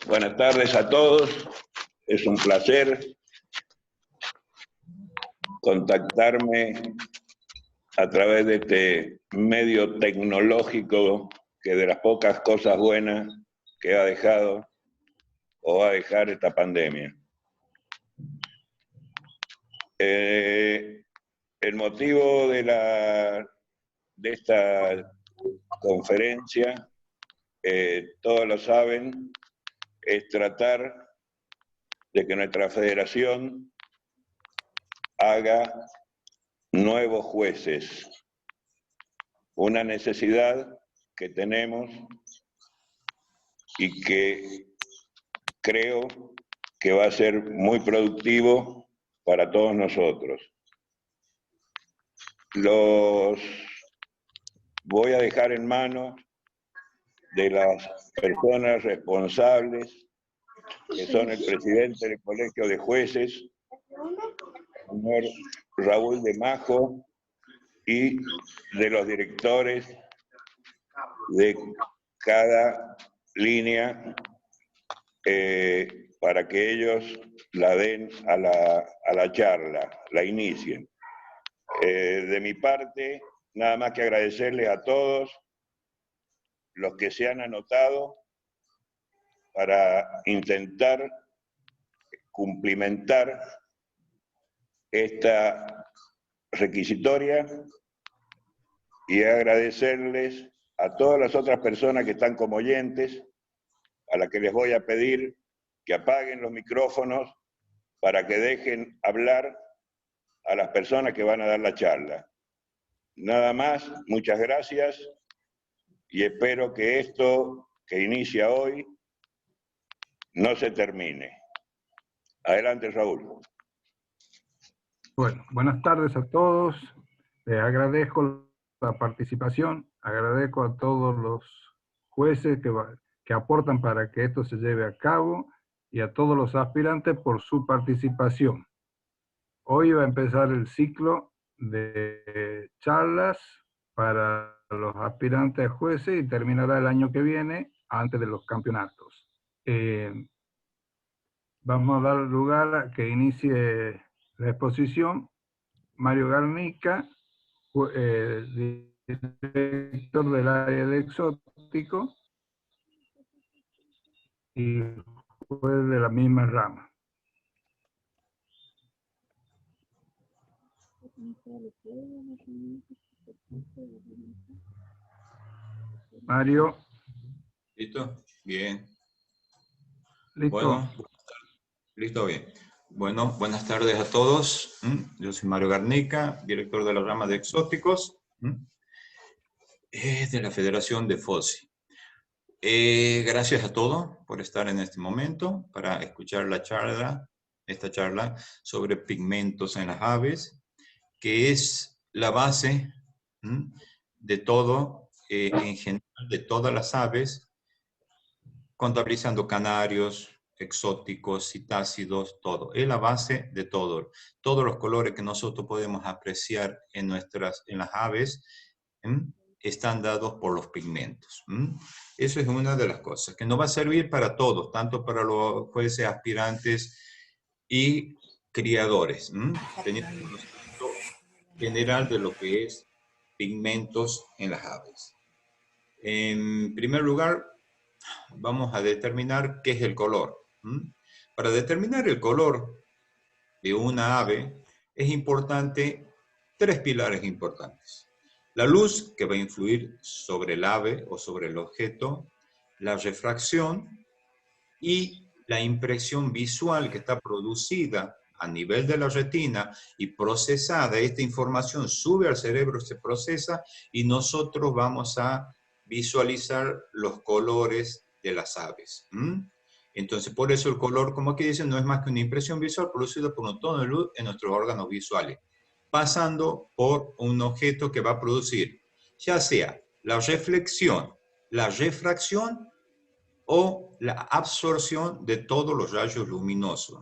Buenas tardes a todos. Es un placer contactarme a través de este medio tecnológico que de las pocas cosas buenas que ha dejado o va a dejar esta pandemia. El motivo de esta conferencia, todos lo saben, es tratar de que nuestra federación haga nuevos jueces, una necesidad que tenemos y que creo que va a ser muy productivo para todos nosotros. Los voy a dejar en manos de las personas responsables, que son el presidente del Colegio de Jueces, señor Raúl de Majo, y de los directores de cada línea para que ellos la den a la charla, la inicien. De mi parte, nada más que agradecerles a todos los que se han anotado para intentar cumplimentar esta requisitoria y agradecerles a todas las otras personas que están como oyentes, a las que les voy a pedir que apaguen los micrófonos para que dejen hablar a las personas que van a dar la charla. Nada más, muchas gracias y espero que esto que inicia hoy no se termine. Adelante, Raúl. Bueno, buenas tardes a todos. Les agradezco la participación, agradezco a todos los jueces que aportan para que esto se lleve a cabo y a todos los aspirantes por su participación. Hoy va a empezar el ciclo de charlas para los aspirantes a jueces y terminará el año que viene, antes de los campeonatos. Vamos a dar lugar a que inicie la exposición. Mario Garnica, director del área de exótico y juez de la misma rama. Mario. ¿Listo? Bien. ¿Listo? Bueno, listo, bien. Bueno, buenas tardes a todos. Yo soy Mario Garnica, director de la rama de exóticos de la Federación de FOSI. Gracias a todos por estar en este momento para escuchar esta charla sobre pigmentos en las aves, que es la base de todo, en general, de todas las aves, contabilizando canarios, exóticos, citácidos, todo. Es la base de todo. Todos los colores que nosotros podemos apreciar en las aves están dados por los pigmentos. Eso es una de las cosas que nos va a servir para todos, tanto para los jueces, aspirantes y criadores, teniendo un conocimiento general de lo que es pigmentos en las aves. En primer lugar, vamos a determinar qué es el color. Para determinar el color de una ave es importante 3 pilares importantes. La luz, que va a influir sobre el ave o sobre el objeto, la refracción y la impresión visual que está producida a nivel de la retina y procesada. Esta información sube al cerebro, se procesa y nosotros vamos a visualizar los colores de las aves. Entonces, por eso el color, como aquí dicen, no es más que una impresión visual producida por un tono de luz en nuestros órganos visuales, pasando por un objeto que va a producir, ya sea la reflexión, la refracción o la absorción de todos los rayos luminosos.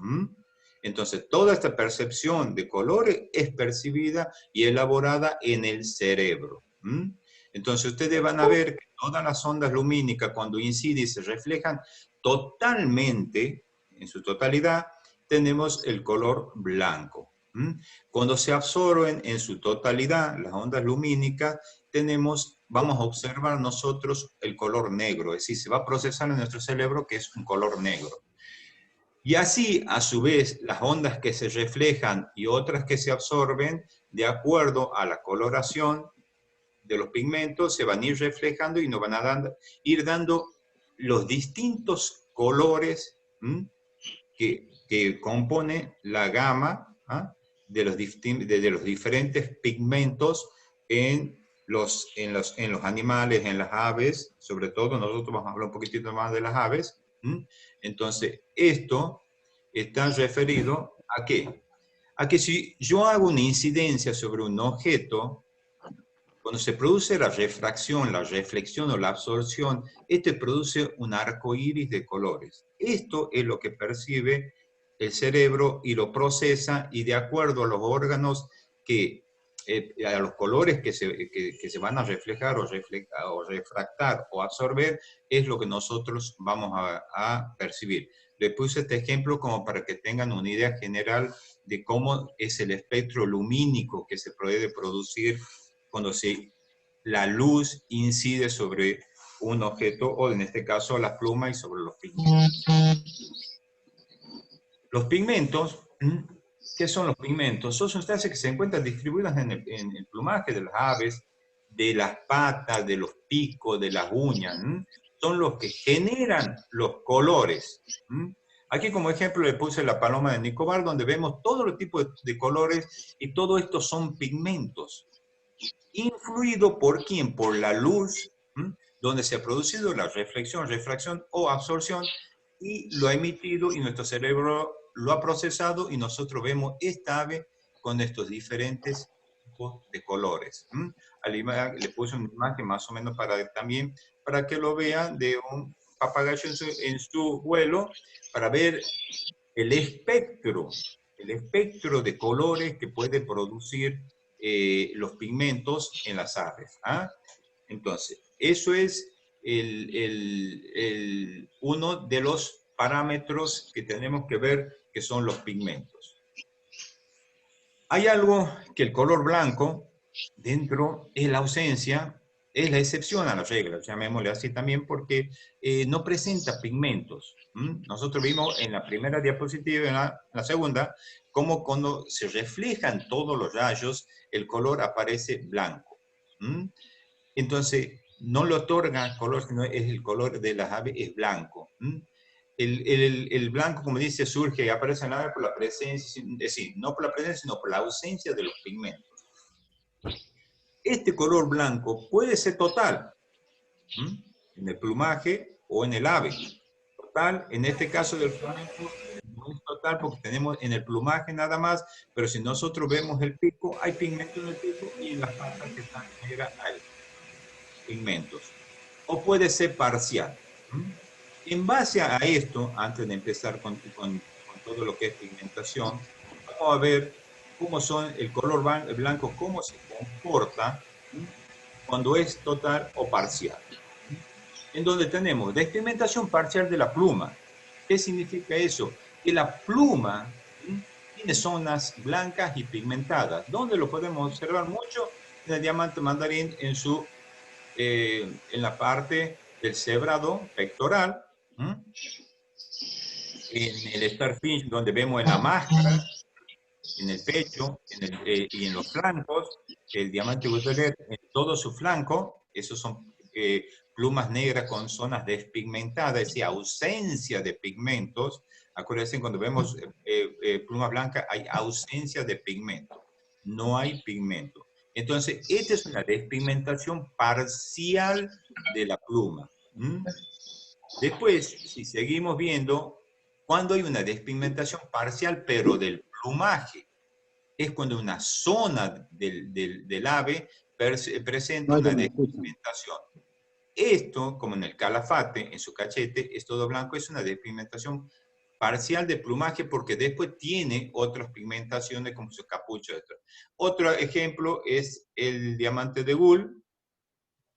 Entonces, toda esta percepción de colores es percibida y elaborada en el cerebro. Entonces ustedes van a ver que todas las ondas lumínicas cuando inciden y se reflejan totalmente, en su totalidad, tenemos el color blanco. Cuando se absorben en su totalidad las ondas lumínicas, vamos a observar nosotros el color negro, es decir, se va a procesar en nuestro cerebro que es un color negro. Y así, a su vez, las ondas que se reflejan y otras que se absorben, de acuerdo a la coloración de los pigmentos, se van a ir reflejando y nos van a ir dando los distintos colores que compone la gama de los diferentes pigmentos en los animales, en las aves, sobre todo. Nosotros vamos a hablar un poquitito más de las aves. Entonces, esto está referido ¿a qué? A que si yo hago una incidencia sobre un objeto, cuando se produce la refracción, la reflexión o la absorción, este produce un arco iris de colores. Esto es lo que percibe el cerebro y lo procesa, y de acuerdo a los órganos a los colores que se van a reflejar o refractar o absorber, es lo que nosotros vamos a percibir. Le puse este ejemplo como para que tengan una idea general de cómo es el espectro lumínico que se puede producir cuando la luz incide sobre un objeto, o en este caso la pluma, y sobre los pigmentos. Los pigmentos, ¿qué son los pigmentos? Son sustancias que se encuentran distribuidas en el plumaje de las aves, de las patas, de los picos, de las uñas. Son los que generan los colores. Aquí como ejemplo le puse la paloma de Nicobar, donde vemos todos los tipos de colores, y todo esto son pigmentos. ¿Influido por quién? Por la luz, donde se ha producido la reflexión, refracción o absorción, y lo ha emitido, y nuestro cerebro lo ha procesado, y nosotros vemos esta ave con estos diferentes tipos de colores. Le puse una imagen más o menos para que lo vean, de un papagayo en su vuelo, para ver el espectro de colores que puede producir los pigmentos en las aves. Entonces, eso es uno de los parámetros que tenemos que ver, que son los pigmentos. Hay algo que el color blanco, dentro, es la ausencia, es la excepción a la regla, llamémosle así también, porque no presenta pigmentos. Nosotros vimos en la primera diapositiva y en la segunda, cómo cuando se reflejan todos los rayos, el color aparece blanco. Entonces, no le otorga color, sino es el color de las aves, es blanco. El blanco, como dice, surge y aparece en la ave por la presencia, es decir, no por la presencia, sino por la ausencia de los pigmentos. Este color blanco puede ser total, en el plumaje o en el ave. Total, en este caso del flamenco, no es total porque tenemos en el plumaje nada más, pero si nosotros vemos el pico, hay pigmentos en el pico, y en las patas que están negras hay pigmentos. O puede ser parcial. En base a esto, antes de empezar con todo lo que es pigmentación, vamos a ver cómo son el color blanco, cómo se comporta cuando es total o parcial. En donde tenemos despigmentación parcial de la pluma. ¿Qué significa eso? Que la pluma tiene zonas blancas y pigmentadas. ¿Dónde lo podemos observar mucho? En el diamante mandarín, en la parte del cebrado pectoral, en el starfinch, donde vemos en la máscara, en el pecho, y en los flancos, el diamante butelet en todo su flanco. Esos son plumas negras con zonas despigmentadas, es decir, ausencia de pigmentos. Acuérdense, cuando vemos plumas blancas hay ausencia de pigmento, no hay pigmento. Entonces, esta es una despigmentación parcial de la pluma. Después, si seguimos viendo, cuando hay una despigmentación parcial, pero del plumaje, es cuando una zona del ave presenta una despigmentación. Esto, como en el calafate, en su cachete, es todo blanco, es una despigmentación parcial de plumaje, porque después tiene otras pigmentaciones como su capucha. Otro ejemplo es el diamante de Gull,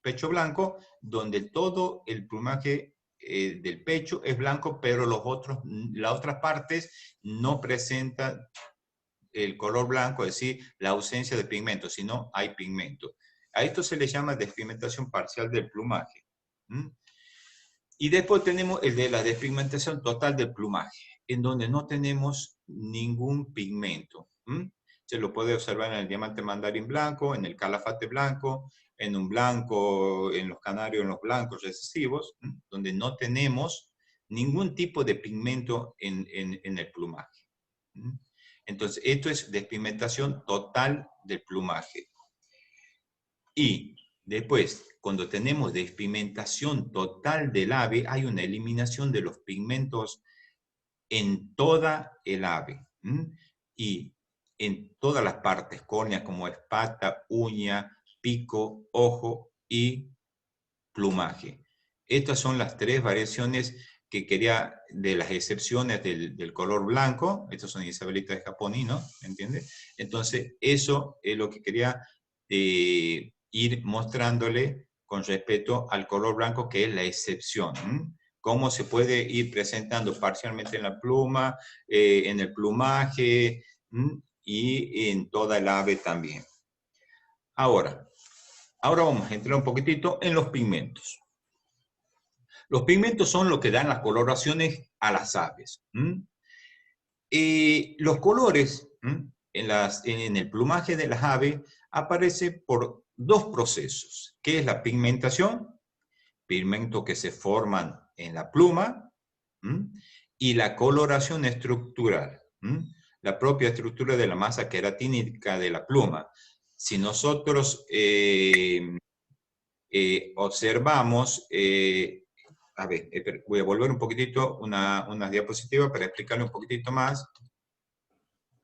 pecho blanco, donde todo el plumaje del pecho es blanco, pero las otras partes no presentan el color blanco, es decir, la ausencia de pigmento, sino hay pigmento. A esto se le llama despigmentación parcial del plumaje. Y después tenemos el de la despigmentación total del plumaje, en donde no tenemos ningún pigmento. Se lo puede observar en el diamante mandarín blanco, en el calafate blanco, en un blanco, en los canarios, en los blancos recesivos, donde no tenemos ningún tipo de pigmento en el plumaje. Entonces, esto es despigmentación total del plumaje. Y después, cuando tenemos despigmentación total del ave, hay una eliminación de los pigmentos en toda el ave. Y en todas las partes, córnea como es pata, uña, pico, ojo y plumaje. Estas son las tres variaciones que quería, de las excepciones del color blanco. Estos son isabelitas de Japón, ¿no? ¿Me entiendes? Entonces, eso es lo que quería ir mostrándole con respecto al color blanco, que es la excepción. Cómo se puede ir presentando parcialmente en la pluma, en el plumaje y en toda el ave también. Ahora vamos a entrar un poquitito en los pigmentos. Los pigmentos son lo que dan las coloraciones a las aves. Los colores en el plumaje de las aves aparecen por dos procesos, que es la pigmentación, pigmentos que se forman en la pluma, y la coloración estructural, la propia estructura de la masa queratínica de la pluma. Si nosotros observamos, a ver, voy a volver un poquitito una diapositiva para explicarle un poquitito más.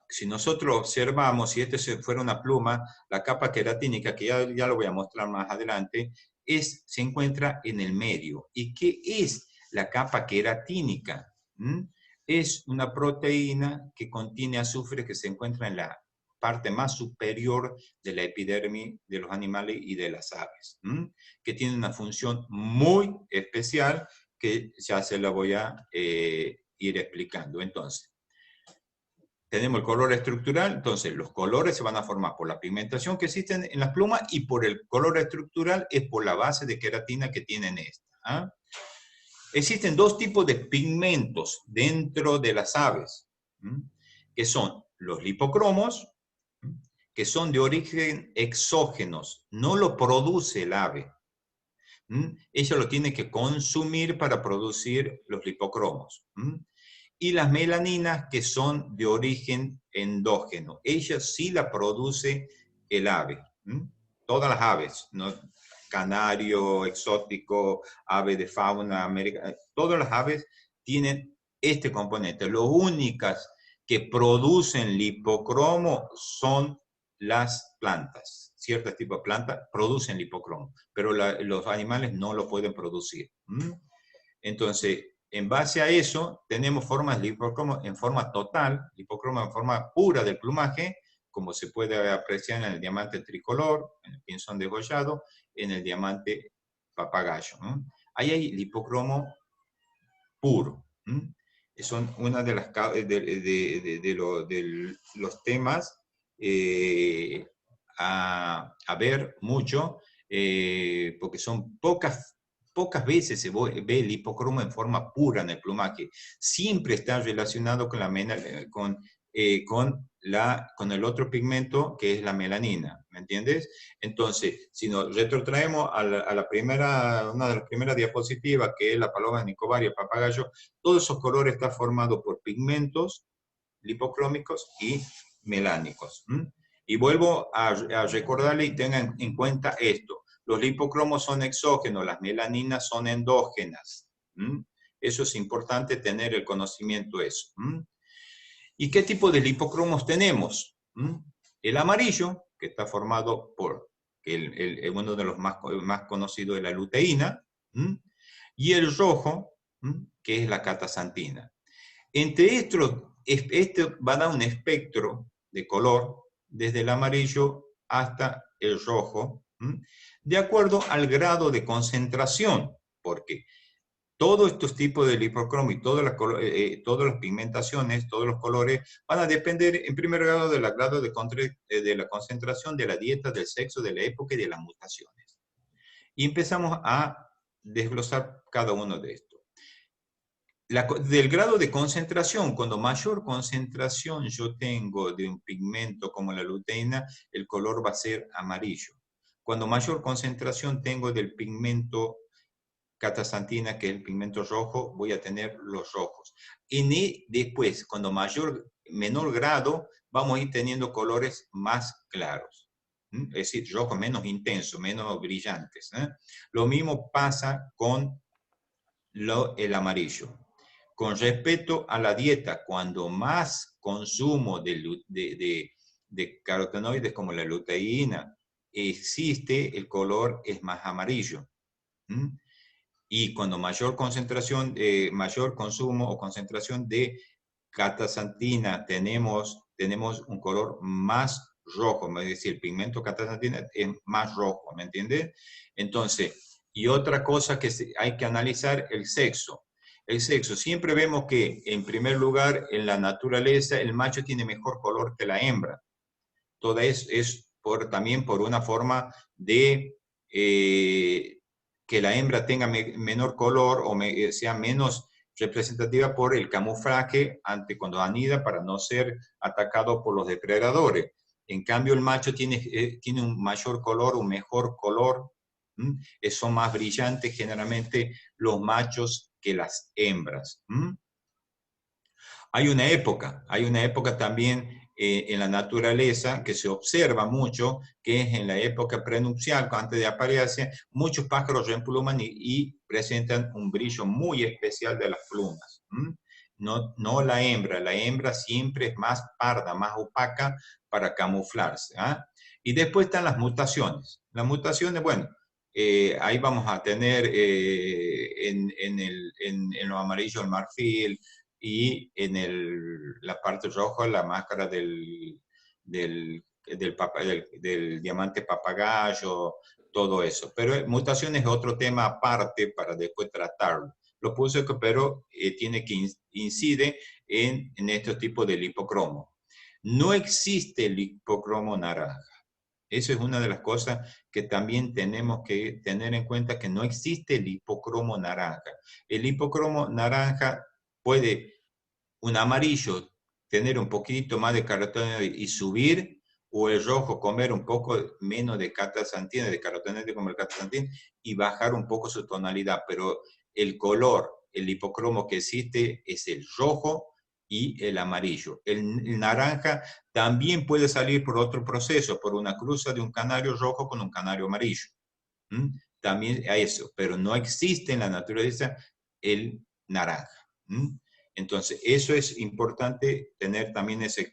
Si nosotros observamos, si este fuera una pluma, la capa queratínica, que ya lo voy a mostrar más adelante, se encuentra en el medio. ¿Y qué es la capa queratínica? Es una proteína que contiene azufre que se encuentra en la parte más superior de la epidermis de los animales y de las aves, que tiene una función muy especial que ya se la voy a ir explicando. Entonces, tenemos el color estructural. Entonces los colores se van a formar por la pigmentación que existe en las plumas, y por el color estructural es por la base de queratina que tienen esta. Existen dos tipos de pigmentos dentro de las aves, que son los lipocromos, que son de origen exógenos, no lo produce el ave. Ella lo tiene que consumir para producir los lipocromos. Y las melaninas, que son de origen endógeno. Ella sí la produce el ave. Todas las aves, ¿no? Canario, exótico, ave de fauna americana, todas las aves tienen este componente. Las únicas que producen lipocromo son las plantas. Ciertos tipos de plantas producen lipocromo, pero los animales no lo pueden producir. Entonces, en base a eso, tenemos formas de lipocromo en forma total, lipocromo en forma pura del plumaje, como se puede apreciar en el diamante tricolor, en el pinzón degollado, en el diamante papagayo. Ahí hay lipocromo puro. Son una de las de los temas a ver mucho, porque son pocas veces se ve el hipocromo en forma pura en el plumaje. Siempre está relacionado con el otro pigmento, que es la melanina, ¿me entiendes? Entonces, si nos retrotraemos a una de las primeras diapositivas, que es la paloma de Nicobar y el papagayo, todos esos colores están formados por pigmentos lipocrómicos y melánicos. Y vuelvo a recordarle, y tengan en cuenta esto: los lipocromos son exógenos, las melaninas son endógenas. Eso es importante tener el conocimiento de eso. ¿Y qué tipo de lipocromos tenemos? El amarillo, que está formado por uno de los más conocidos, de la luteína, y el rojo, que es la catasantina. Entre estos, este va a dar un espectro de color desde el amarillo hasta el rojo, de acuerdo al grado de concentración, porque todos estos tipos de lipocromo y todas las pigmentaciones, todos los colores, van a depender en primer grado del grado de la concentración, de la dieta, del sexo, de la época y de las mutaciones. Y empezamos a desglosar cada uno de estos. Del grado de concentración, cuando mayor concentración yo tengo de un pigmento como la luteína, el color va a ser amarillo. Cuando mayor concentración tengo del pigmento catasantina, que es el pigmento rojo, voy a tener los rojos. Y después, cuando menor grado, vamos a ir teniendo colores más claros. Es decir, rojos menos intensos, menos brillantes. Lo mismo pasa con el amarillo. Con respecto a la dieta, cuando más consumo de carotenoides como la luteína existe, el color es más amarillo. Y cuando mayor concentración, mayor consumo o concentración de catasantina tenemos un color más rojo, es decir, el pigmento catasantina es más rojo, ¿me entiendes? Entonces, y otra cosa que hay que analizar, el sexo. El sexo, siempre vemos que en primer lugar en la naturaleza el macho tiene mejor color que la hembra. Todo es también por una forma de que la hembra tenga menor color o sea menos representativa por el camuflaje cuando anida para no ser atacado por los depredadores. En cambio, el macho tiene un mayor color, un mejor color. Son más brillantes generalmente los machos que las hembras. Hay una época también en la naturaleza que se observa mucho, que es en la época prenupcial, antes de aparearse, muchos pájaros reempluman y presentan un brillo muy especial de las plumas. No la hembra siempre es más parda, más opaca para camuflarse. Y después están las mutaciones. Las mutaciones, bueno, ahí vamos a tener en lo amarillo el marfil, y en la parte roja la máscara del diamante papagayo, todo eso. Pero mutación es otro tema aparte para después tratarlo. Lo puse, pero incide en este tipo de lipocromo. No existe lipocromo naranja. Eso es una de las cosas que también tenemos que tener en cuenta, que no existe el hipocromo naranja. El hipocromo naranja puede un amarillo tener un poquito más de carotenoide y subir, o el rojo comer un poco menos de catasantina, de carotenoide como el catasantina, y bajar un poco su tonalidad. Pero el color, el hipocromo que existe es el rojo y el amarillo. El naranja también puede salir por otro proceso, por una cruza de un canario rojo con un canario amarillo. También a eso, pero no existe en la naturaleza el naranja. Entonces, eso es importante tener también ese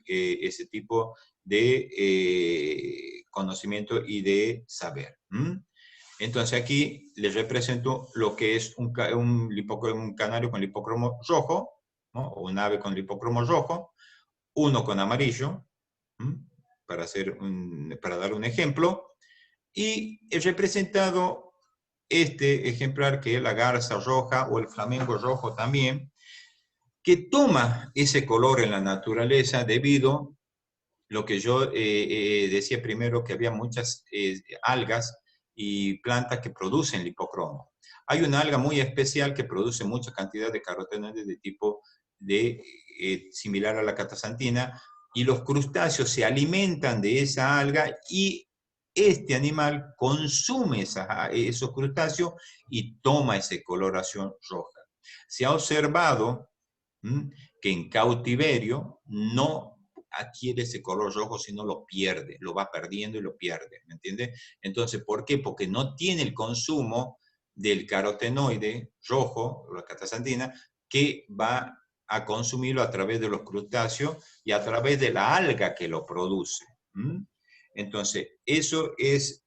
tipo de conocimiento y de saber. Entonces, aquí les represento lo que es un canario con lipocromo rojo, ¿no? O un ave con lipocromo rojo, uno con amarillo, para dar un ejemplo, y he representado este ejemplar que es la garza roja o el flamenco rojo también, que toma ese color en la naturaleza debido a lo que yo decía primero, que había muchas algas y plantas que producen lipocromo. Hay una alga muy especial que produce mucha cantidad de carotenoides de tipo similar a la catasantina, y los crustáceos se alimentan de esa alga y este animal consume esos crustáceos y toma esa coloración roja. Se ha observado que en cautiverio no adquiere ese color rojo, sino lo pierde, lo va perdiendo y lo pierde, ¿me entiendes? Entonces, ¿por qué? Porque no tiene el consumo del carotenoide rojo, la catasantina, que va a consumirlo a través de los crustáceos y a través de la alga que lo produce. Entonces, eso es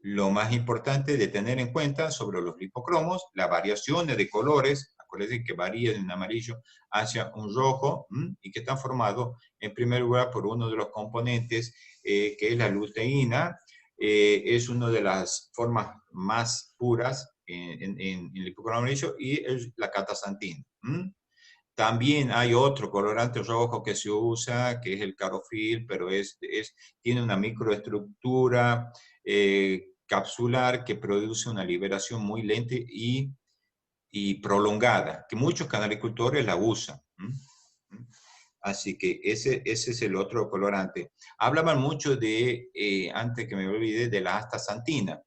lo más importante de tener en cuenta sobre los lipocromos, las variaciones de colores. Acuérdense que varía de un amarillo hacia un rojo, y que están formados en primer lugar por uno de los componentes que es la luteína, es una de las formas más puras en el hipocromo amarillo, y es la catasantina. También hay otro colorante rojo que se usa, que es el carofil, pero tiene una microestructura capsular que produce una liberación muy lenta y prolongada, que muchos canalicultores la usan. Así que ese es el otro colorante. Hablaban mucho de, antes que me olvide, de la astaxantina.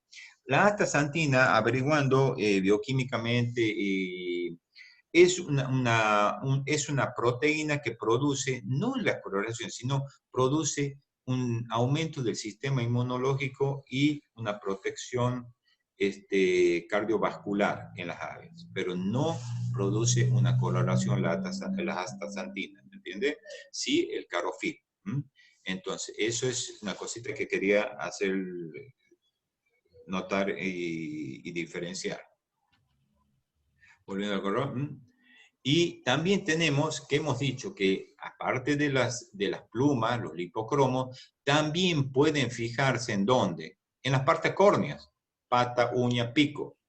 La astaxantina, averiguando bioquímicamente, es una proteína que produce, no la coloración, sino produce un aumento del sistema inmunológico y una protección cardiovascular en las aves, pero no produce una coloración la astaxantina, ¿me entiende? Sí, el carofil. Entonces, eso es una cosita que quería hacer notar y diferenciar. Volviendo al color. Y también tenemos que hemos dicho que aparte de las plumas, los lipocromos, también pueden fijarse en ¿dónde? En las partes córneas, pata, uña, pico.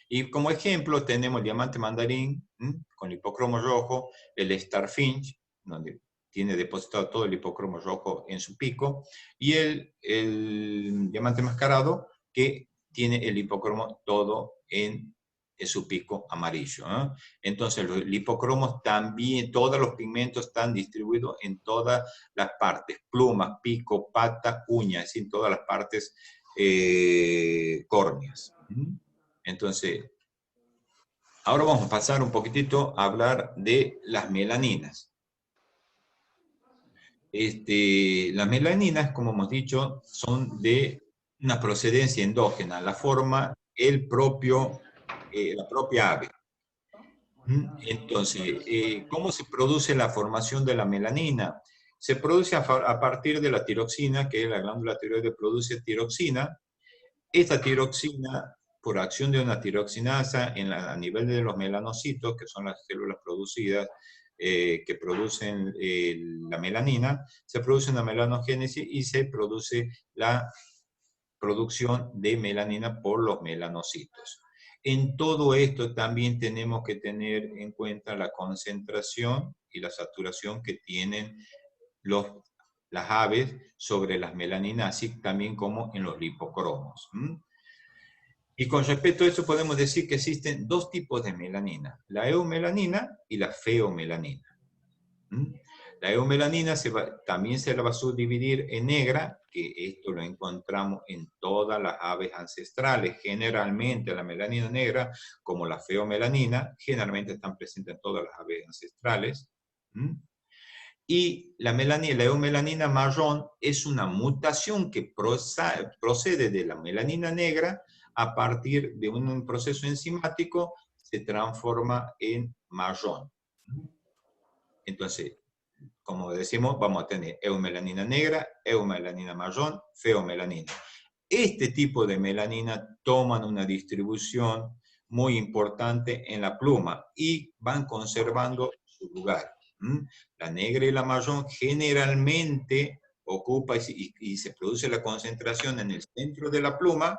Y como ejemplo tenemos el diamante mandarín con lipocromo rojo, el starfinch, donde tiene depositado todo el lipocromo rojo en su pico, y el diamante mascarado, que tiene el lipocromo todo en su pico amarillo. Entonces los lipocromos también, todos los pigmentos están distribuidos en todas las partes, plumas, pico, pata, uña, es decir, en todas las partes córneas. Entonces, ahora vamos a pasar un poquitito a hablar de las melaninas. Las melaninas, como hemos dicho, son de una procedencia endógena, la forma la propia ave. Entonces, ¿cómo se produce la formación de la melanina? Se produce a partir de la tiroxina, que es la glándula tiroides produce tiroxina. Esta tiroxina, por acción de una tiroxinasa a nivel de los melanocitos, que son las células producidas, que producen la melanina, se produce una melanogénesis y se produce la producción de melanina por los melanocitos. En todo esto también tenemos que tener en cuenta la concentración y la saturación que tienen las aves sobre las melaninas, así también como en los lipocromos. Y con respecto a eso podemos decir que existen dos tipos de melanina, la eumelanina y la feomelanina. La eumelanina también se la va a subdividir en negra, que esto lo encontramos en todas las aves ancestrales. Generalmente la melanina negra, como la feomelanina, generalmente están presentes en todas las aves ancestrales. Y la eumelanina marrón es una mutación que procede de la melanina negra a partir de un proceso enzimático, se transforma en marrón. Entonces, como decimos, vamos a tener eumelanina negra, eumelanina marrón, feomelanina. Este tipo de melanina toman una distribución muy importante en la pluma y van conservando su lugar. La negra y la marrón generalmente ocupa y se produce la concentración en el centro de la pluma,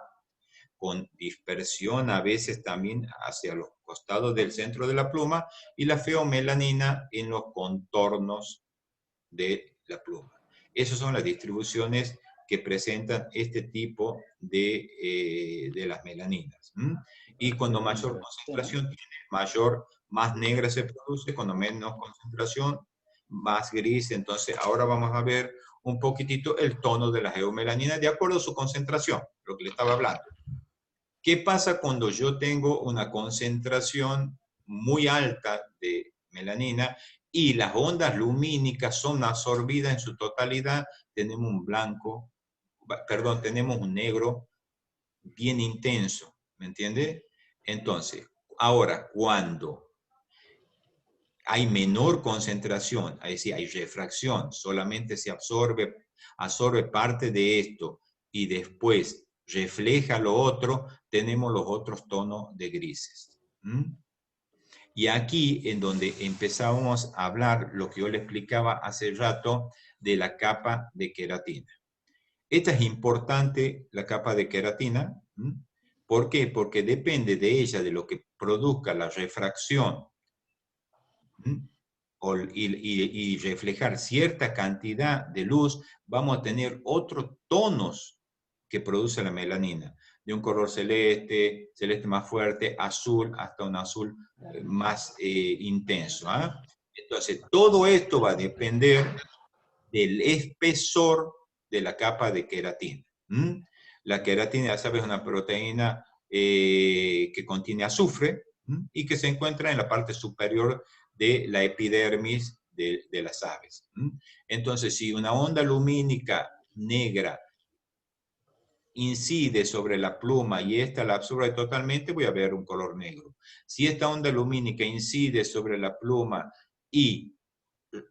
con dispersión a veces también hacia los costados del centro de la pluma, y la feomelanina en los contornos de la pluma. Esas son las distribuciones que presentan este tipo de las melaninas. Y cuando mayor concentración tiene, más negra se produce, cuando menos concentración, más gris. Entonces ahora vamos a ver un poquitito el tono de las eumelaninas de acuerdo a su concentración, lo que le estaba hablando. ¿Qué pasa cuando yo tengo una concentración muy alta de melanina y las ondas lumínicas son absorbidas en su totalidad? Tenemos tenemos un negro bien intenso, ¿me entiende? Entonces, ahora, cuando hay menor concentración, es decir, hay refracción, solamente se absorbe parte de esto y después refleja lo otro, tenemos los otros tonos de grises. Y aquí en donde empezábamos a hablar lo que yo le explicaba hace rato de la capa de queratina. Esta es importante, la capa de queratina. ¿Por qué? Porque depende de ella, de lo que produzca la refracción y reflejar cierta cantidad de luz, vamos a tener otros tonos que produce la melanina, de un color celeste, celeste más fuerte, azul, hasta un azul más intenso. Entonces, todo esto va a depender del espesor de la capa de queratina. La queratina, ya sabes, es una proteína que contiene azufre y que se encuentra en la parte superior de la epidermis de las aves. Entonces, si una onda lumínica negra incide sobre la pluma y esta la absorbe totalmente, voy a ver un color negro. Si esta onda lumínica incide sobre la pluma y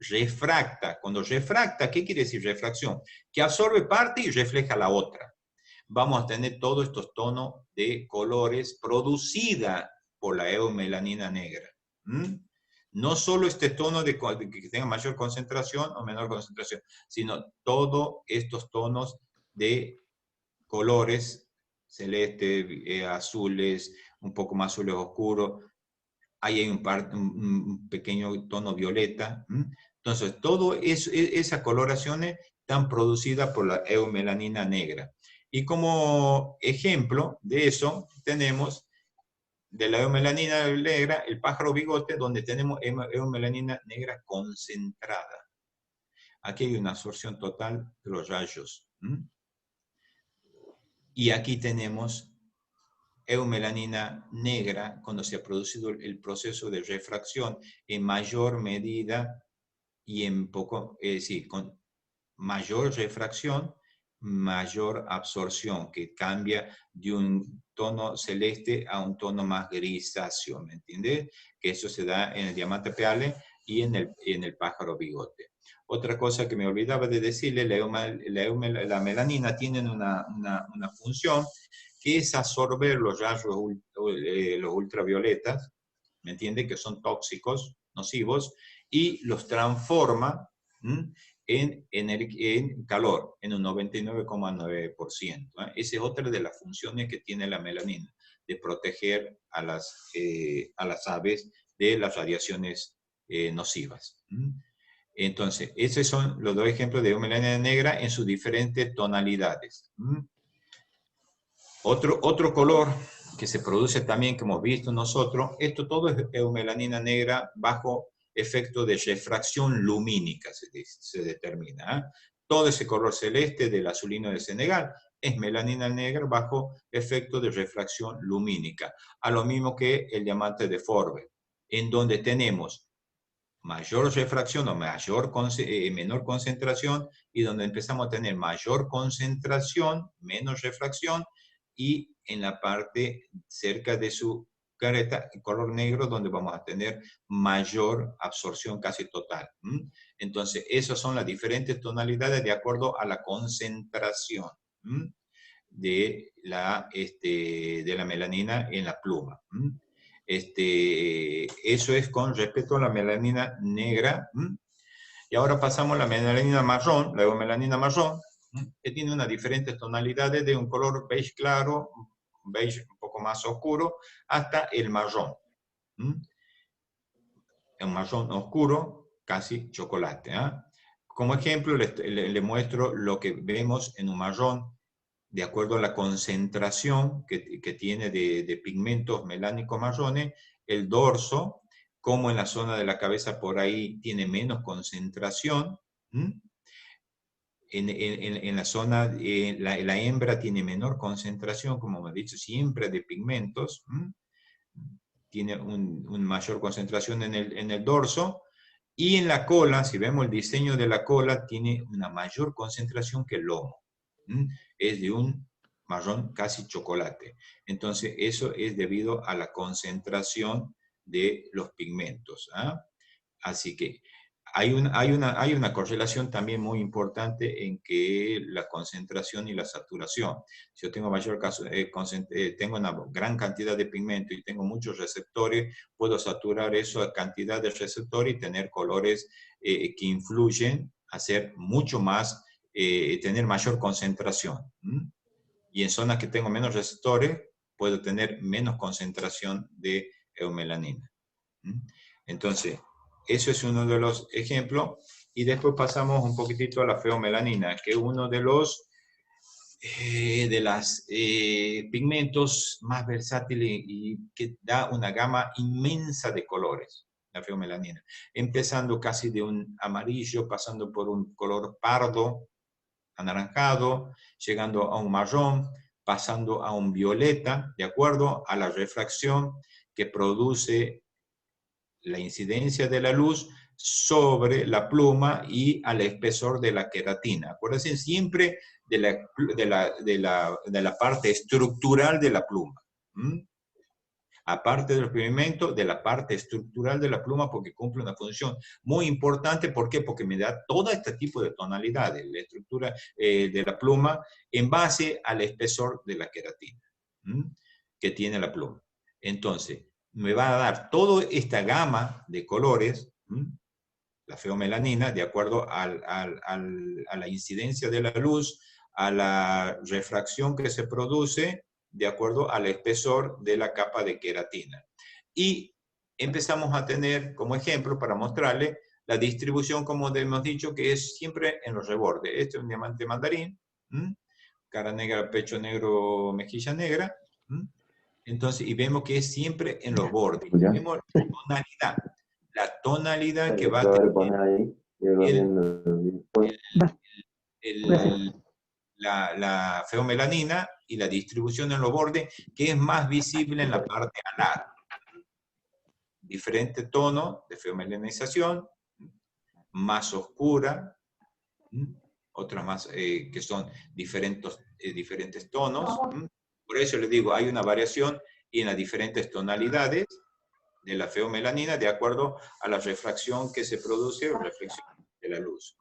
refracta, cuando refracta, ¿qué quiere decir refracción? Que absorbe parte y refleja la otra. Vamos a tener todos estos tonos de colores producida por la eumelanina negra. No solo este tono de que tenga mayor concentración o menor concentración, sino todos estos tonos de colores celeste, azules, un poco más azules oscuros. Ahí hay un pequeño tono violeta. Entonces, todas esas coloraciones están producidas por la eumelanina negra. Y como ejemplo de eso, tenemos de la eumelanina negra el pájaro bigote, donde tenemos eumelanina negra concentrada. Aquí hay una absorción total de los rayos. Y aquí tenemos eumelanina negra cuando se ha producido el proceso de refracción en mayor medida y en poco, es decir, con mayor refracción, mayor absorción, que cambia de un tono celeste a un tono más grisáceo, ¿me entiendes? Que eso se da en el diamante peale y en el pájaro bigote. Otra cosa que me olvidaba de decirle, la melanina tiene una función que es absorber los rayos los ultravioletas, ¿me entiende? Que son tóxicos, nocivos, y los transforma en calor, en un 99,9%. Esa es otra de las funciones que tiene la melanina, de proteger a las aves de las radiaciones nocivas. Entonces, esos son los dos ejemplos de eumelanina negra en sus diferentes tonalidades. Otro color que se produce también, que hemos visto nosotros, esto todo es eumelanina negra bajo efecto de refracción lumínica, se determina. Todo ese color celeste del azulino de Senegal es melanina negra bajo efecto de refracción lumínica, a lo mismo que el diamante de Forbes, en donde tenemos mayor refracción o menor concentración, y donde empezamos a tener mayor concentración, menos refracción, y en la parte cerca de su careta, color negro, donde vamos a tener mayor absorción casi total. Entonces, esas son las diferentes tonalidades de acuerdo a la concentración de la melanina en la pluma. Eso es con respecto a la melanina negra. Y ahora pasamos a la melanina marrón, la melanina marrón, que tiene unas diferentes tonalidades de un color beige claro, beige un poco más oscuro, hasta el marrón. Un marrón oscuro, casi chocolate. Como ejemplo, le muestro lo que vemos en un marrón, de acuerdo a la concentración que tiene de pigmentos melánicos marrones, el dorso, como en la zona de la cabeza por ahí tiene menos concentración. En la zona, la hembra tiene menor concentración, como hemos dicho, siempre de pigmentos. Tiene una mayor concentración en el dorso. Y en la cola, si vemos el diseño de la cola, tiene una mayor concentración que el lomo. Es de un marrón casi chocolate. Entonces, eso es debido a la concentración de los pigmentos. Así que hay una correlación también muy importante en que la concentración y la saturación. Si yo tengo tengo una gran cantidad de pigmento y tengo muchos receptores, puedo saturar esa cantidad de receptores y tener colores que influyen a ser mucho más tener mayor concentración. Y en zonas que tengo menos receptores, puedo tener menos concentración de eumelanina. Entonces, eso es uno de los ejemplos. Y después pasamos un poquitito a la feomelanina, que es uno de los pigmentos más versátiles y que da una gama inmensa de colores, la feomelanina. Empezando casi de un amarillo, pasando por un color pardo, anaranjado, llegando a un marrón, pasando a un violeta, de acuerdo a la refracción que produce la incidencia de la luz sobre la pluma y al espesor de la queratina. Acuérdense siempre de la parte estructural de la pluma. Aparte del pigmento, de la parte estructural de la pluma, porque cumple una función muy importante. ¿Por qué? Porque me da todo este tipo de tonalidades, la estructura de la pluma en base al espesor de la queratina que tiene la pluma. Entonces, me va a dar toda esta gama de colores, la feomelanina, de acuerdo a la incidencia de la luz, a la refracción que se produce, de acuerdo al espesor de la capa de queratina. Y empezamos a tener como ejemplo, para mostrarle, la distribución, como hemos dicho, que es siempre en los rebordes. Este es un diamante mandarín, cara negra, pecho negro, mejilla negra. Entonces, y vemos que es siempre en los bordes. Y vemos la tonalidad que va a tener la feomelanina y la distribución en los bordes, que es más visible en la parte alar. Diferente tono de feomelanización, más oscura, otras más que son diferentes tonos. Por eso les digo, hay una variación en las diferentes tonalidades de la feomelanina de acuerdo a la refracción que se produce o reflexión de la luz.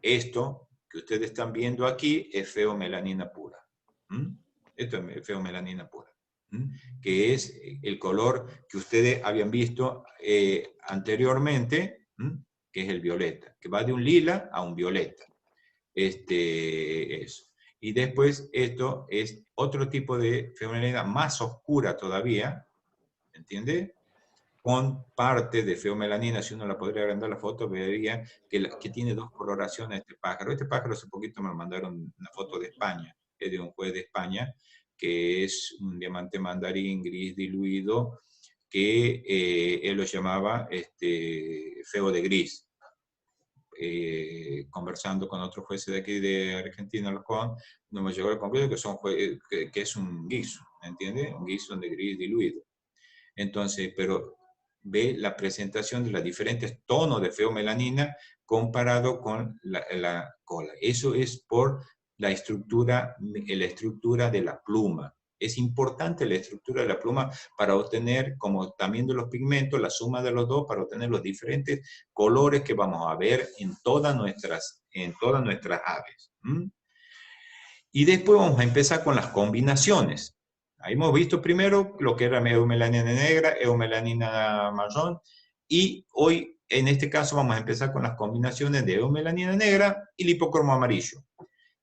Esto que ustedes están viendo aquí es feomelanina pura. Esto es feomelanina pura, que es el color que ustedes habían visto anteriormente, que es el violeta, que va de un lila a un violeta. Eso. Y después esto es otro tipo de feomelanina más oscura todavía, ¿entiende? Con parte de feomelanina. Si uno la podría agrandar la foto, vería que tiene dos coloraciones este pájaro. Este pájaro hace poquito me mandaron una foto de España, es de un juez de España, que es un diamante mandarín gris diluido, que él lo llamaba feo de gris. Conversando con otros jueces de aquí de Argentina, no me llegó a la conclusión que es un guiso, ¿entiende? Un guiso de gris diluido. Entonces, pero ve la presentación de los diferentes tonos de feomelanina comparado con la cola. Eso es por la estructura de la pluma. Es importante la estructura de la pluma para obtener, como también de los pigmentos, la suma de los dos, para obtener los diferentes colores que vamos a ver en todas nuestras aves. Y después vamos a empezar con las combinaciones. Ahí hemos visto primero lo que era eumelanina negra, eumelanina marrón, y hoy, en este caso, vamos a empezar con las combinaciones de eumelanina negra y lipocromo amarillo.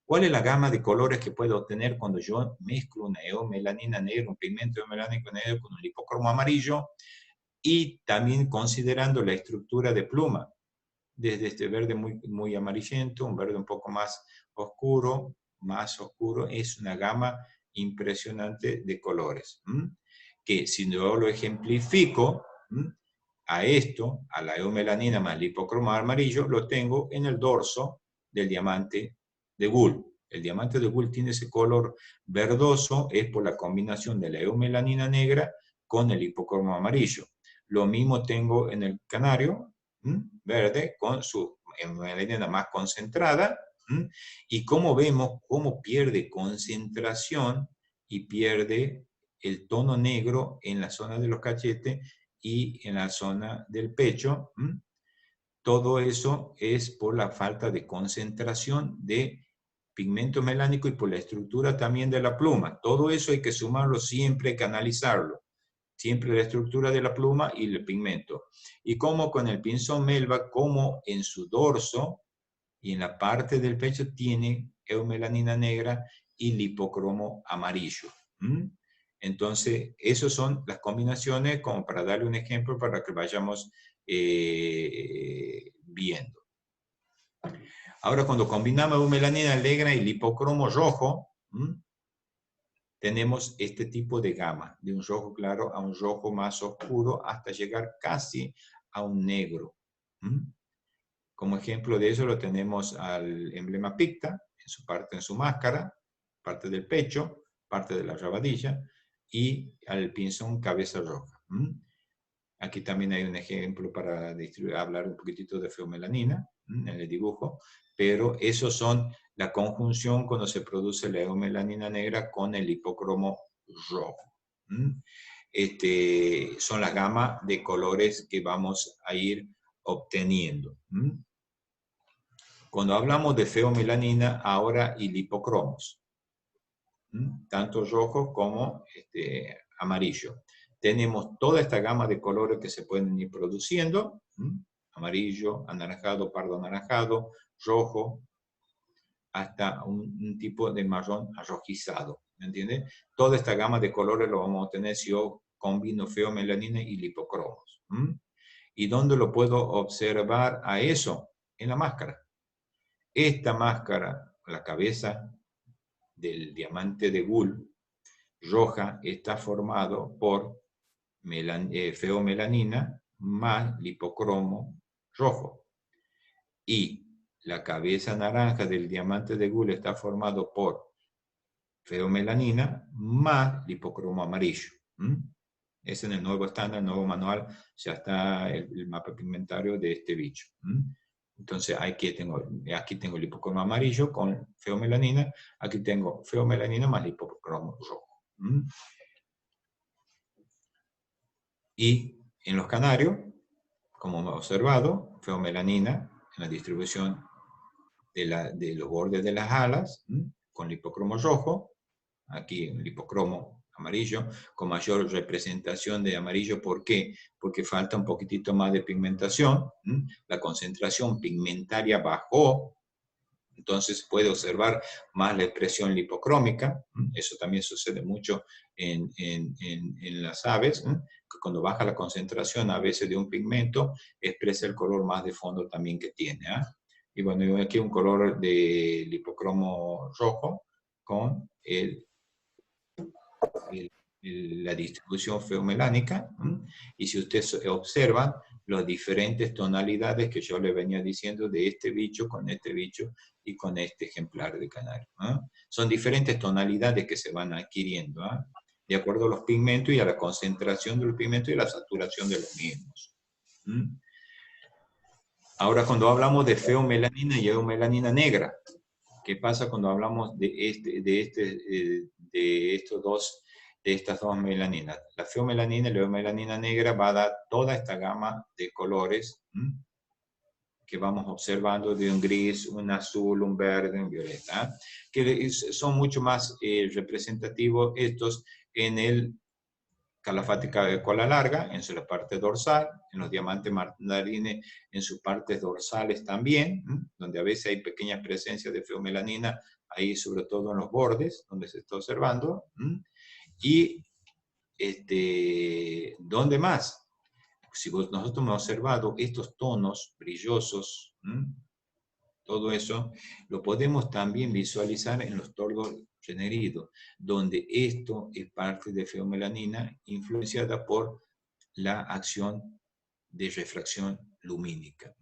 ¿Cuál es la gama de colores que puedo obtener cuando yo mezclo una eumelanina negra, un pigmento eumelánico negro con un lipocromo amarillo? Y también considerando la estructura de pluma, desde este verde muy, muy amarillento, un verde un poco más oscuro, es una gama impresionante de colores. Que si yo lo ejemplifico a esto, a la eumelanina más lipocromo amarillo, lo tengo en el dorso del diamante de Gould. El diamante de Gould tiene ese color verdoso, es por la combinación de la eumelanina negra con el lipocromo amarillo. Lo mismo tengo en el canario, verde, con su eumelanina más concentrada, y como vemos, cómo pierde concentración y pierde el tono negro en la zona de los cachetes y en la zona del pecho. Todo eso es por la falta de concentración de pigmento melánico y por la estructura también de la pluma. Todo eso hay que sumarlo siempre, hay que analizarlo. Siempre la estructura de la pluma y el pigmento. Y como con el pinzón Melba, como en su dorso, y en la parte del pecho tiene eumelanina negra y lipocromo amarillo. Entonces, esas son las combinaciones, como para darle un ejemplo para que vayamos viendo. Ahora, cuando combinamos eumelanina negra y lipocromo rojo, tenemos este tipo de gama, de un rojo claro a un rojo más oscuro, hasta llegar casi a un negro. Como ejemplo de eso lo tenemos al emblema Picta, en su máscara, parte del pecho, parte de la rabadilla, y al pinzón cabeza roja. Aquí también hay un ejemplo para hablar un poquitito de feomelanina en el dibujo, pero esos son la conjunción cuando se produce la eumelanina negra con el hipocromo rojo. Son las gamas de colores que vamos a ir obteniendo. Cuando hablamos de feomelanina ahora y lipocromos, tanto rojo como amarillo. Tenemos toda esta gama de colores que se pueden ir produciendo, amarillo, anaranjado, pardo anaranjado, rojo, hasta un tipo de marrón arrojizado, ¿me entiendes? Toda esta gama de colores lo vamos a tener si yo combino feomelanina y lipocromos. ¿Y dónde lo puedo observar a eso? En la máscara. Esta máscara, la cabeza del diamante de Gull roja, está formado por feomelanina más lipocromo rojo. Y la cabeza naranja del diamante de Gull está formado por feomelanina más lipocromo amarillo. Es en el nuevo estándar, el nuevo manual, ya está el mapa pigmentario de este bicho. Entonces aquí tengo el lipocromo amarillo con feomelanina, aquí tengo feomelanina más lipocromo rojo. Y en los canarios, como hemos observado, feomelanina en la distribución de los bordes de las alas, con lipocromo rojo, aquí el lipocromo amarillo, con mayor representación de amarillo. ¿Por qué? Porque falta un poquitito más de pigmentación, la concentración pigmentaria bajó, entonces puede observar más la expresión lipocrómica. Eso también sucede mucho en las aves, que cuando baja la concentración a veces de un pigmento, expresa el color más de fondo también que tiene. Y bueno, aquí un color de lipocromo rojo con la distribución feomelánica, y si ustedes observan las diferentes tonalidades que yo le venía diciendo de este bicho con este bicho y con este ejemplar de canario. Son diferentes tonalidades que se van adquiriendo, de acuerdo a los pigmentos y a la concentración de los pigmentos y a la saturación de los mismos. Ahora, cuando hablamos de feomelanina y eumelanina negra, ¿qué pasa cuando hablamos de estas dos melaninas? La feomelanina y la eumelanina negra va a dar toda esta gama de colores que vamos observando, de un gris, un azul, un verde, un violeta, que son mucho más representativos estos en el calafática de cola larga, en su parte dorsal, en los diamantes mandarines, en sus partes dorsales también, donde a veces hay pequeñas presencias de feomelanina, ahí sobre todo en los bordes, donde se está observando. Y, ¿dónde más? Si nosotros hemos observado estos tonos brillosos, todo eso, lo podemos también visualizar en los tordos reneridos, donde esto es parte de feomelanina influenciada por la acción de refracción lumínica.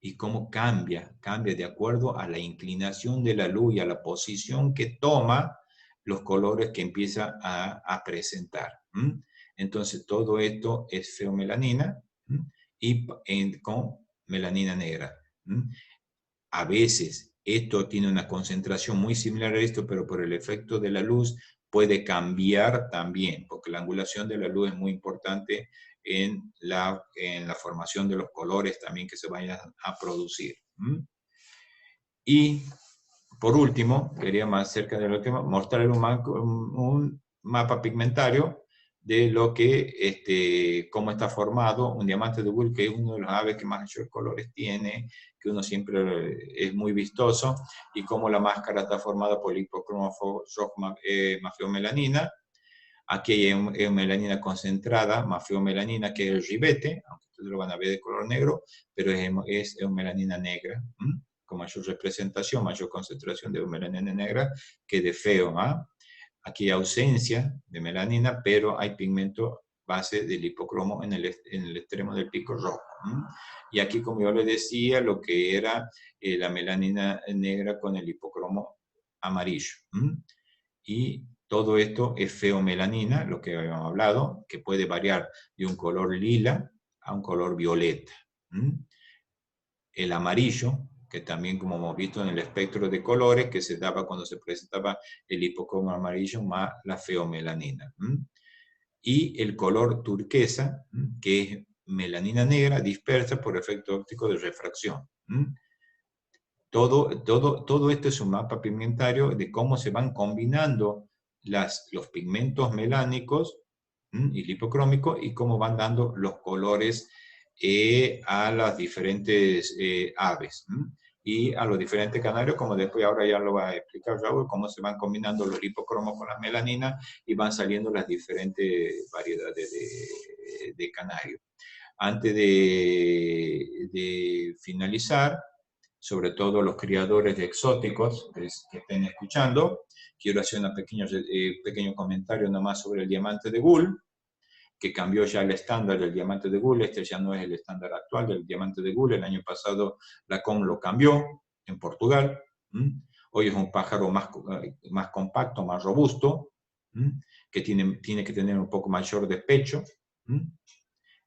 Y cómo cambia de acuerdo a la inclinación de la luz y a la posición que toma los colores que empieza a presentar. Entonces todo esto es feomelanina y con melanina negra. A veces esto tiene una concentración muy similar a esto, pero por el efecto de la luz puede cambiar también, porque la angulación de la luz es muy importante en la formación de los colores también que se vayan a producir. Y por último, quería más cerca del último, mostrarles un mapa pigmentario de lo que, cómo está formado un diamante de Gull, que es uno de los aves que mayores colores tiene, que uno siempre es muy vistoso, y cómo la máscara está formada por hipocromo mafiomelanina. Aquí hay melanina concentrada, mafiomelanina, que es el ribete, aunque ustedes lo van a ver de color negro, pero es melanina negra, con mayor representación, mayor concentración de melanina negra que de feo. Aquí hay ausencia de melanina, pero hay pigmento base del hipocromo en el extremo del pico rojo. Y aquí, como yo les decía, lo que era la melanina negra con el hipocromo amarillo. Y todo esto es feomelanina, lo que habíamos hablado, que puede variar de un color lila a un color violeta. El amarillo, que también, como hemos visto en el espectro de colores, que se daba cuando se presentaba el hipocromo amarillo más la feomelanina. Y el color turquesa, que es melanina negra dispersa por efecto óptico de refracción. Todo esto es un mapa pigmentario de cómo se van combinando los pigmentos melánicos y lipocrómicos, y cómo van dando los colores a las diferentes aves y a los diferentes canarios, como después ahora ya lo va a explicar Raúl, cómo se van combinando los lipocromos con las melaninas y van saliendo las diferentes variedades de canarios. Antes de finalizar, sobre todo los criadores de exóticos que estén escuchando, quiero hacer un pequeño comentario nomás sobre el diamante de Gull, que cambió ya el estándar del diamante de Gull. Este ya no es el estándar actual del diamante de Gull. El año pasado la COM lo cambió en Portugal. Hoy es un pájaro más compacto, más robusto, que tiene que tener un poco mayor de pecho,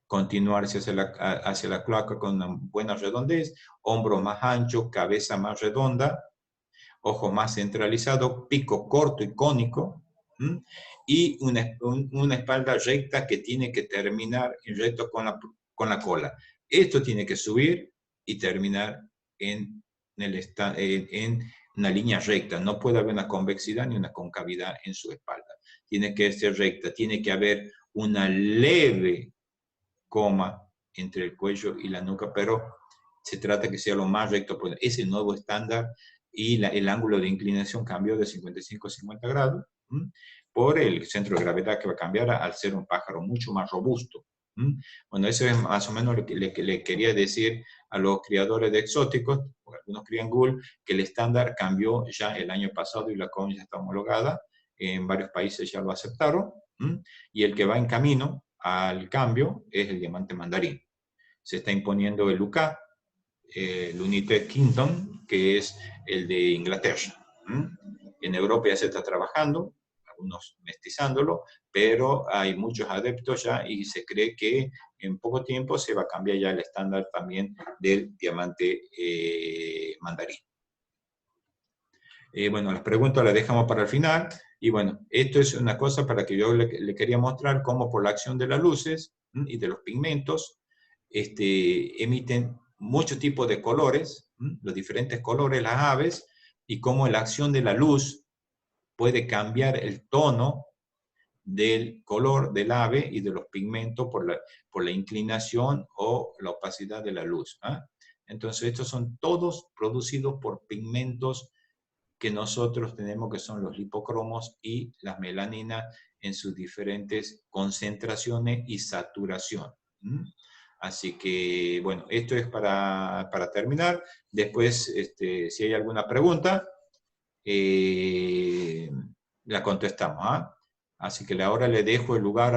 continuarse hacia la cloaca con una buena redondez, hombros más anchos, cabeza más redonda, ojos más centralizados, pico corto y cónico, y una espalda recta que tiene que terminar en recto con la cola. Esto tiene que subir y terminar en una línea recta. No puede haber una convexidad ni una concavidad en su espalda. Tiene que ser recta, tiene que haber una leve coma entre el cuello y la nuca, pero se trata que sea lo más recto posible. Es el nuevo estándar, y el ángulo de inclinación cambió de 55 a 50 grados por el centro de gravedad, que va a cambiar al ser un pájaro mucho más robusto. Bueno, eso es más o menos lo que le quería decir a los criadores de exóticos, porque algunos crían Gull, que el estándar cambió ya el año pasado y la COM ya está homologada, en varios países ya lo aceptaron, y el que va en camino al cambio es el diamante mandarín. Se está imponiendo el UK, el United Kingdom, que es el de Inglaterra. En Europa ya se está trabajando, algunos mestizándolo, pero hay muchos adeptos ya, y se cree que en poco tiempo se va a cambiar ya el estándar también del diamante mandarín. Bueno, las preguntas las dejamos para el final. Y bueno, esto es una cosa para que yo le quería mostrar cómo por la acción de las luces y de los pigmentos emiten muchos tipos de colores, los diferentes colores, las aves, y cómo la acción de la luz puede cambiar el tono del color del ave y de los pigmentos por la inclinación o la opacidad de la luz. Entonces, estos son todos producidos por pigmentos que nosotros tenemos, que son los lipocromos y las melaninas en sus diferentes concentraciones y saturación. Así que, bueno, esto es para terminar. Después, si hay alguna pregunta, la contestamos. Así que ahora le dejo el lugar a